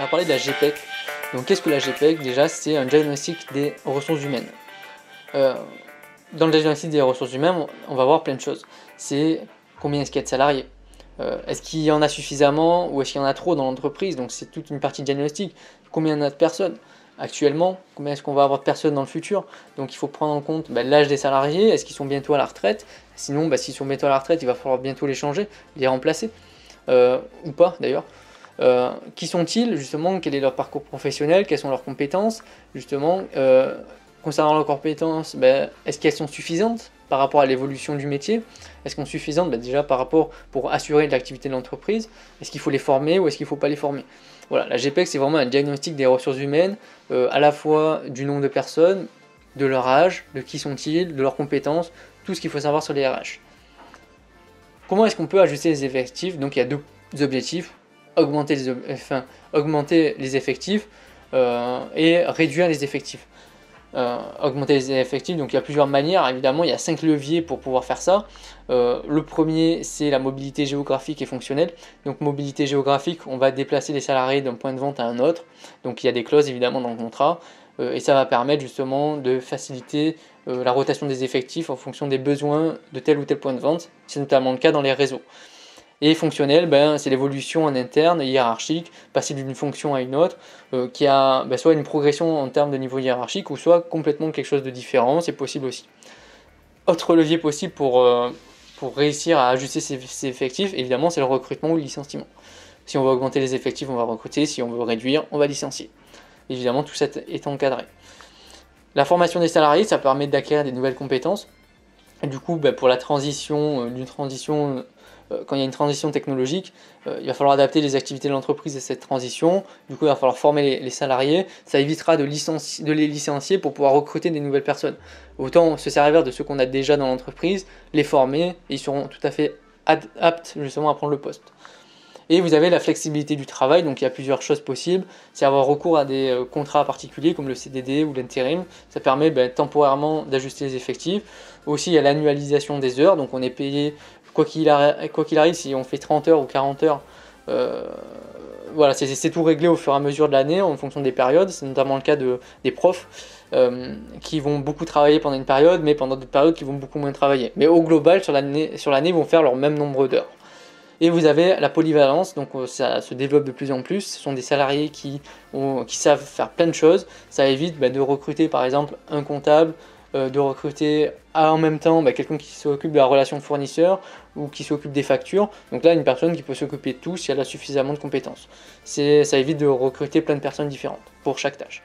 va parler de la GPEC. Donc qu'est-ce que la GPEC? Déjà, c'est un diagnostic des ressources humaines. Dans le diagnostic des ressources humaines, on va voir plein de choses. C'est combien est-ce qu'il y a de salariés, est-ce qu'il y en a suffisamment ou est-ce qu'il y en a trop dans l'entreprise? Donc c'est toute une partie de diagnostic. Combien il y en a de personnes actuellement? Combien est-ce qu'on va avoir de personnes dans le futur? Donc il faut prendre en compte l'âge des salariés. Est-ce qu'ils sont bientôt à la retraite? Sinon, s'ils sont bientôt à la retraite, il va falloir bientôt les changer, les remplacer, ou pas d'ailleurs. Qui sont-ils justement? Quel est leur parcours professionnel? Quelles sont leurs compétences? Justement, concernant leurs compétences, est-ce qu'elles sont suffisantes par rapport à l'évolution du métier? Est-ce qu'elles sont suffisantes déjà par rapport pour assurer l'activité de l'entreprise? Est-ce qu'il faut les former ou est-ce qu'il ne faut pas les former? Voilà, la GPEC c'est vraiment un diagnostic des ressources humaines, à la fois du nombre de personnes, de leur âge, de qui sont-ils, de leurs compétences, tout ce qu'il faut savoir sur les RH. Comment est-ce qu'on peut ajuster les effectifs? Donc il y a deux objectifs, augmenter les effectifs et réduire les effectifs. Augmenter les effectifs, donc il y a plusieurs manières, évidemment il y a 5 leviers pour pouvoir faire ça. Le premier c'est la mobilité géographique et fonctionnelle. Donc mobilité géographique, on va déplacer les salariés d'un point de vente à un autre, donc il y a des clauses évidemment dans le contrat, et ça va permettre justement de faciliter la rotation des effectifs en fonction des besoins de tel ou tel point de vente. C'est notamment le cas dans les réseaux. Et fonctionnel, c'est l'évolution en interne, hiérarchique, passer d'une fonction à une autre, qui a soit une progression en termes de niveau hiérarchique, ou soit complètement quelque chose de différent, c'est possible aussi. Autre levier possible pour réussir à ajuster ses effectifs, évidemment, c'est le recrutement ou le licenciement. Si on veut augmenter les effectifs, on va recruter, si on veut réduire, on va licencier. Évidemment, tout ça est encadré. La formation des salariés, ça permet d'acquérir des nouvelles compétences. Et du coup, pour la transition, quand il y a une transition technologique, il va falloir adapter les activités de l'entreprise à cette transition. Du coup, il va falloir former les salariés. Ça évitera de les licencier pour pouvoir recruter des nouvelles personnes. Autant se servir de ceux qu'on a déjà dans l'entreprise, les former, et ils seront tout à fait aptes justement à prendre le poste. Et vous avez la flexibilité du travail, donc il y a plusieurs choses possibles. C'est avoir recours à des contrats particuliers comme le CDD ou l'intérim. Ça permet temporairement d'ajuster les effectifs. Aussi, il y a l'annualisation des heures, donc on est payé quoi qu'il arrive, si on fait 30 heures ou 40 heures. Voilà, c'est tout réglé au fur et à mesure de l'année en fonction des périodes. C'est notamment le cas des profs qui vvont beaucoup travailler pendant une période, mais pendant d'autres périodes qui vont beaucoup moins travailler. Mais au global, sur l'année, ils vont faire leur même nombre d'heures. Et vous avez la polyvalence, donc ça se développe de plus en plus. Ce sont des salariés qui savent faire plein de choses. Ça évite de recruter par exemple un comptable, de recruter en même temps quelqu'un qui s'occupe de la relation fournisseur ou qui s'occupe des factures. Donc là, une personne qui peut s'occuper de tout si elle a suffisamment de compétences. Ça évite de recruter plein de personnes différentes pour chaque tâche.